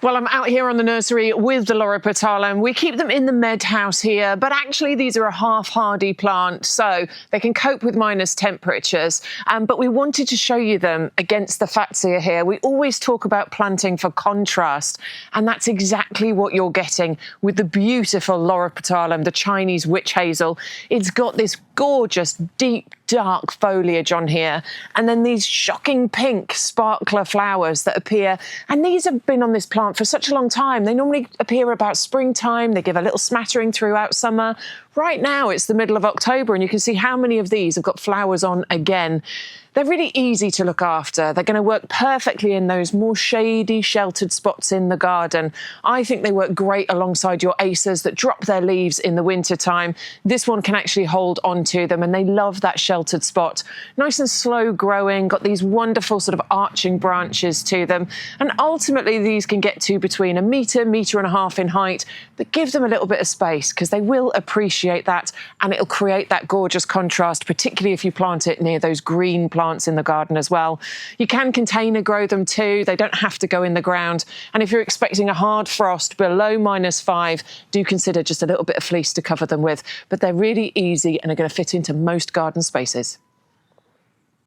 Well, I'm out here on the nursery with the Loropetalum. We keep them in the med house here, but actually these are a half-hardy plant, so they can cope with minus temperatures. But we wanted to show you them against the fatsia here. We always talk about planting for contrast, and that's exactly what you're getting with the beautiful Loropetalum, the Chinese Witch Hazel. It's got this gorgeous, deep, dark foliage on here, and then these shocking pink sparkler flowers that appear, and these have been on this plant for such a long time. They normally appear about springtime. They give a little smattering throughout summer. Right now it's the middle of October, and you can see how many of these have got flowers on again. They're really easy to look after. They're going to work perfectly in those more shady, sheltered spots in the garden. I think they work great alongside your acers that drop their leaves in the winter time. This one can actually hold on to them, and they love that sheltered spot. Nice and slow growing, got these wonderful sort of arching branches to them. And ultimately these can get to between a metre, metre and a half in height, but give them a little bit of space because they will appreciate that, and it'll create that gorgeous contrast, particularly if you plant it near those green plants in the garden as well. You can container grow them too. They don't have to go in the ground. And if you're expecting a hard frost below -5, do consider just a little bit of fleece to cover them with. But they're really easy and are going to fit into most garden spaces.